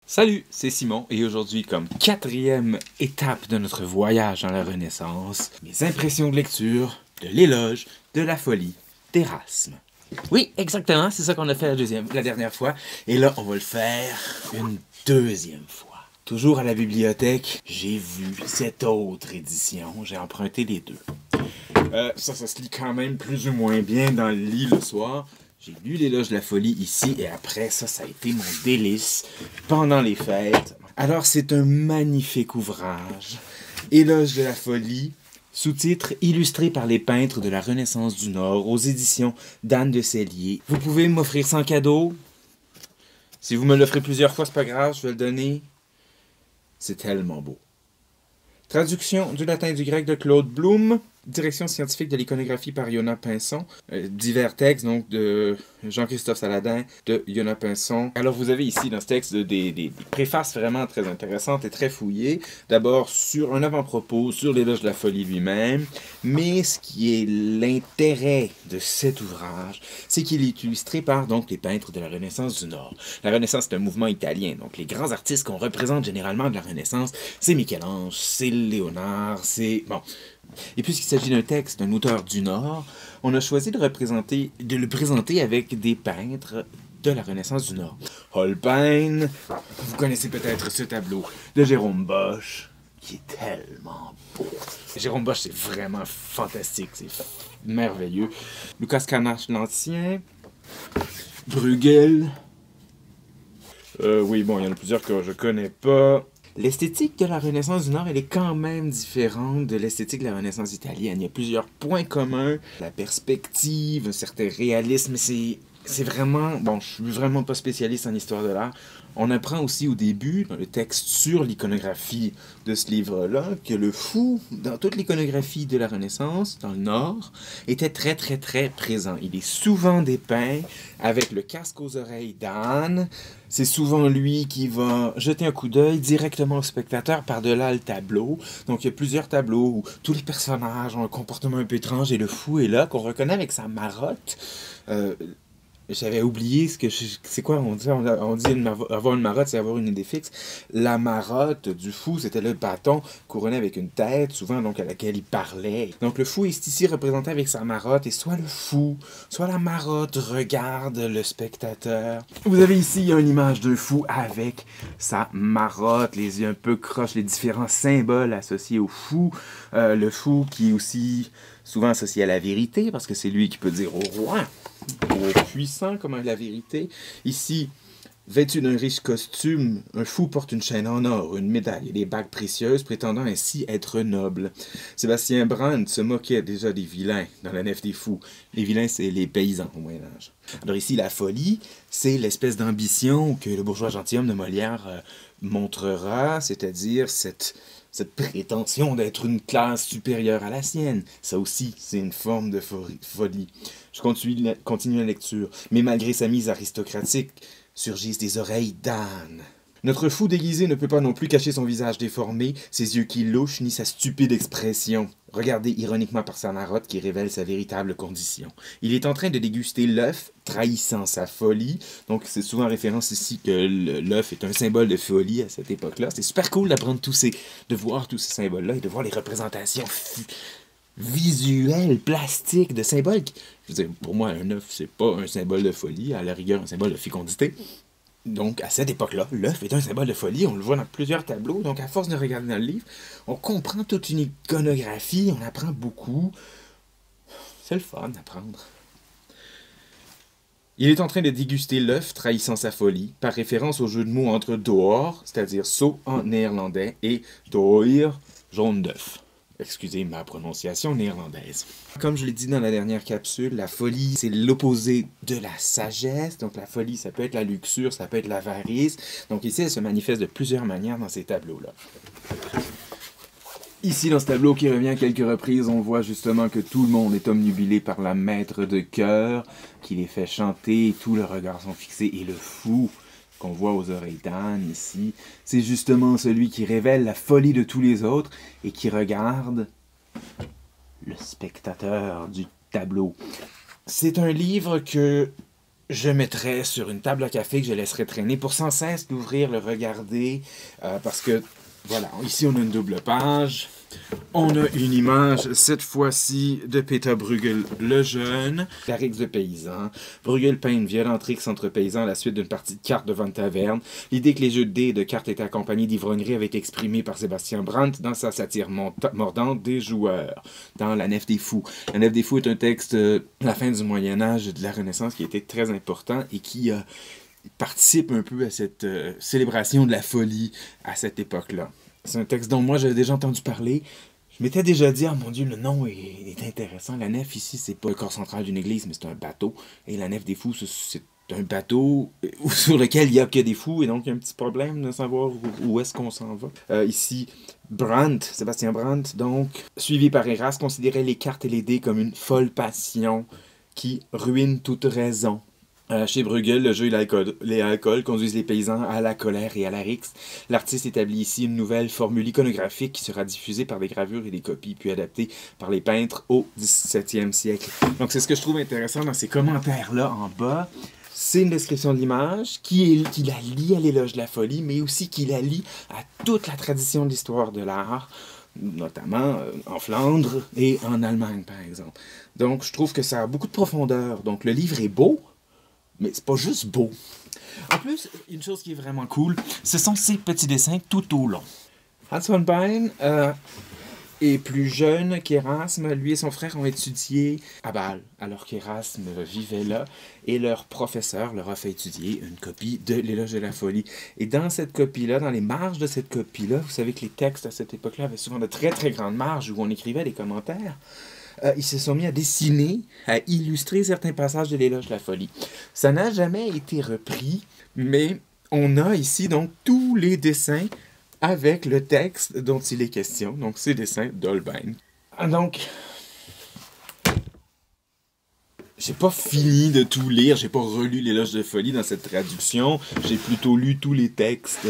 Salut, c'est Simon et aujourd'hui, comme quatrième étape de notre voyage dans la Renaissance, mes impressions de lecture de l'éloge de la folie d'Érasme. Oui, exactement, c'est ça qu'on a fait la dernière fois et là, on va le faire une deuxième fois. Toujours à la bibliothèque, j'ai vu cette autre édition, j'ai emprunté les deux. Ça se lit quand même plus ou moins bien dans le lit le soir. J'ai lu l'éloge de la folie ici et après ça a été mon délice pendant les fêtes. Alors c'est un magnifique ouvrage. Éloge de la folie, sous-titre illustré par les peintres de la Renaissance du Nord aux éditions d'Anne de Sellier. Vous pouvez m'offrir ça en cadeau. Si vous me l'offrez plusieurs fois, c'est pas grave, je vais le donner. C'est tellement beau. Traduction du latin et du grec de Claude Blum. Direction scientifique de l'iconographie par Yona Pinson. Divers textes, donc, de Jean-Christophe Saladin, de Yona Pinson. Alors, vous avez ici, dans ce texte, des préfaces vraiment très intéressantes et très fouillées. D'abord, sur un avant-propos, sur l'éloge de la folie lui-même. Mais ce qui est l'intérêt de cet ouvrage, c'est qu'il est illustré par, donc, les peintres de la Renaissance du Nord. La Renaissance, c'est un mouvement italien. Donc, les grands artistes qu'on représente généralement de la Renaissance, c'est Michel-Ange, c'est Léonard, c'est... Bon... Et puisqu'il s'agit d'un texte d'un auteur du Nord, on a choisi de le présenter avec des peintres de la Renaissance du Nord. Holbein, vous connaissez peut-être ce tableau de Jérôme Bosch, qui est tellement beau. Jérôme Bosch, c'est vraiment fantastique, c'est merveilleux. Lucas Cranach l'Ancien, Bruegel. Oui, bon, il y en a plusieurs que je connais pas. L'esthétique de la Renaissance du Nord, elle est quand même différente de l'esthétique de la Renaissance italienne. Il y a plusieurs points communs. La perspective, un certain réalisme, c'est vraiment... Bon, je suis vraiment pas spécialiste en histoire de l'art. On apprend aussi au début, dans le texte sur l'iconographie de ce livre-là, que le fou, dans toute l'iconographie de la Renaissance, dans le Nord, était très, très, très présent. Il est souvent dépeint avec le casque aux oreilles d'âne. C'est souvent lui qui va jeter un coup d'œil directement au spectateur par-delà le tableau. Donc, il y a plusieurs tableaux où tous les personnages ont un comportement un peu étrange et le fou est là, qu'on reconnaît avec sa marotte. J'avais oublié c'est quoi on dit avoir une marotte, c'est avoir une idée fixe. La marotte du fou, c'était le bâton couronné avec une tête, souvent donc à laquelle il parlait. Donc le fou est ici représenté avec sa marotte et soit le fou, soit la marotte regarde le spectateur. Vous avez ici une image d'un fou avec sa marotte, les yeux un peu croches, les différents symboles associés au fou. Le fou qui est aussi souvent associé à la vérité parce que c'est lui qui peut dire au roi, au puissant comme la vérité. Ici, vêtu d'un riche costume, un fou porte une chaîne en or, une médaille et des bagues précieuses, prétendant ainsi être noble. Sébastien Brand se moquait déjà des vilains dans la nef des fous. Les vilains, c'est les paysans au Moyen-Âge. Alors ici, la folie, c'est l'espèce d'ambition que le bourgeois gentilhomme de Molière montrera, c'est-à-dire cette prétention d'être une classe supérieure à la sienne. Ça aussi, c'est une forme de folie. Je continue la lecture. Mais malgré sa mise aristocratique, surgissent des oreilles d'âne. Notre fou déguisé ne peut pas non plus cacher son visage déformé, ses yeux qui louchent, ni sa stupide expression, regardée ironiquement par sa marotte qui révèle sa véritable condition. Il est en train de déguster l'œuf, trahissant sa folie. Donc, c'est souvent référence ici que l'œuf est un symbole de folie à cette époque-là. C'est super cool d'apprendre de voir tous ces symboles-là et de voir les représentations visuelles, plastiques, de symboles. Je veux dire, pour moi, un œuf, c'est pas un symbole de folie, à la rigueur, un symbole de fécondité. Donc, à cette époque-là, l'œuf est un symbole de folie. On le voit dans plusieurs tableaux. Donc, à force de regarder dans le livre, on comprend toute une iconographie. On apprend beaucoup. C'est le fun d'apprendre. Il est en train de déguster l'œuf trahissant sa folie, par référence au jeu de mots entre door, c'est-à-dire saut en néerlandais, et dooir, jaune d'œuf. Excusez ma prononciation néerlandaise. Comme je l'ai dit dans la dernière capsule, la folie, c'est l'opposé de la sagesse. Donc la folie, ça peut être la luxure, ça peut être l'avarice. Donc ici, elle se manifeste de plusieurs manières dans ces tableaux-là. Ici, dans ce tableau qui revient à quelques reprises, on voit justement que tout le monde est omnubilé par la maître de chœur, qui les fait chanter, tous leurs regards sont fixés, et le fou qu'on voit aux oreilles d'âne ici, c'est justement celui qui révèle la folie de tous les autres et qui regarde le spectateur du tableau. C'est un livre que je mettrais sur une table à café que je laisserais traîner pour sans cesse l'ouvrir, le regarder, parce que, voilà, ici on a une double page. On a une image, cette fois-ci, de Peter Bruegel le Jeune, la rixe de paysans. Bruegel peint une violente rixe entre paysans à la suite d'une partie de cartes devant une taverne. L'idée que les jeux de dés et de cartes étaient accompagnés d'ivrognerie avait été exprimée par Sébastien Brandt dans sa satire mordante des joueurs, dans La Nef des Fous. La Nef des Fous est un texte de la fin du Moyen-Âge, de la Renaissance, qui était très important et qui participe un peu à cette célébration de la folie à cette époque-là. C'est un texte dont moi j'avais déjà entendu parler. Je m'étais déjà dit, oh mon Dieu, le nom est intéressant. La nef ici, c'est pas le corps central d'une église, mais c'est un bateau. Et la nef des fous, c'est un bateau sur lequel il n'y a que des fous. Et donc, il y a un petit problème de savoir où est-ce qu'on s'en va. Ici, Brandt, Sébastien Brandt, donc, suivi par Erasme, considérait les cartes et les dés comme une folle passion qui ruine toute raison. Chez Bruegel, le jeu et l'alcool conduisent les paysans à la colère et à la rixe. L'artiste établit ici une nouvelle formule iconographique qui sera diffusée par des gravures et des copies, puis adaptée par les peintres au XVIIe siècle. Donc c'est ce que je trouve intéressant dans ces commentaires-là en bas. C'est une description de l'image qui la lie à l'éloge de la folie, mais aussi qui la lie à toute la tradition de l'histoire de l'art, notamment en Flandre et en Allemagne, par exemple. Donc je trouve que ça a beaucoup de profondeur. Donc le livre est beau, mais c'est pas juste beau. En plus, une chose qui est vraiment cool, ce sont ces petits dessins tout au long. Hans von Bein est plus jeune qu'Erasme. Lui et son frère ont étudié à Bâle, alors qu'Erasme vivait là. Et leur professeur leur a fait étudier une copie de l'Éloge de la folie. Et dans cette copie-là, dans les marges de cette copie-là, vous savez que les textes à cette époque-là avaient souvent de très très grandes marges où on écrivait des commentaires. Ils se sont mis à dessiner, à illustrer certains passages de l'Éloge de la folie. Ça n'a jamais été repris, mais on a ici donc tous les dessins avec le texte dont il est question, donc ces dessins d'Holbein. Donc, j'ai pas fini de tout lire, j'ai pas relu l'Éloge de la folie dans cette traduction, j'ai plutôt lu tous les textes,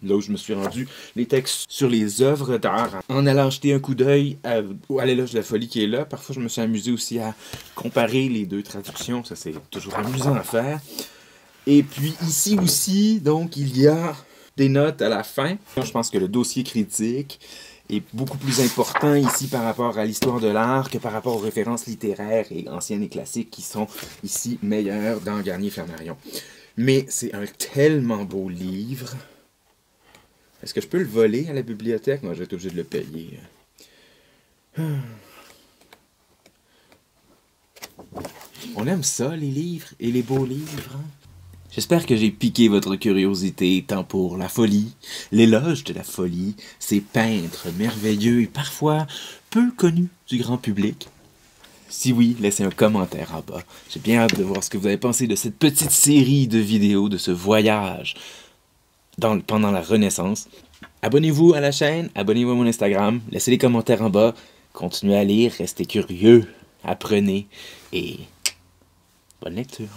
là où je me suis rendu, les textes sur les œuvres d'art. En allant jeter un coup d'œil à l'Éloge de la folie qui est là, parfois je me suis amusé aussi à comparer les deux traductions, ça c'est toujours amusant à faire. Et puis ici aussi, donc il y a des notes à la fin. Je pense que le dossier critique est beaucoup plus important ici par rapport à l'histoire de l'art que par rapport aux références littéraires et anciennes et classiques qui sont ici meilleures dans Garnier-Flammarion. Mais c'est un tellement beau livre. Est-ce que je peux le voler à la bibliothèque? Moi, je vais être obligé de le payer. On aime ça, les livres et les beaux livres. Hein? J'espère que j'ai piqué votre curiosité tant pour la folie, l'éloge de la folie, ces peintres merveilleux et parfois peu connus du grand public. Si oui, laissez un commentaire en bas. J'ai bien hâte de voir ce que vous avez pensé de cette petite série de vidéos, de ce voyage pendant la Renaissance. Abonnez-vous à la chaîne, abonnez-vous à mon Instagram, laissez les commentaires en bas, continuez à lire, restez curieux, apprenez et bonne lecture.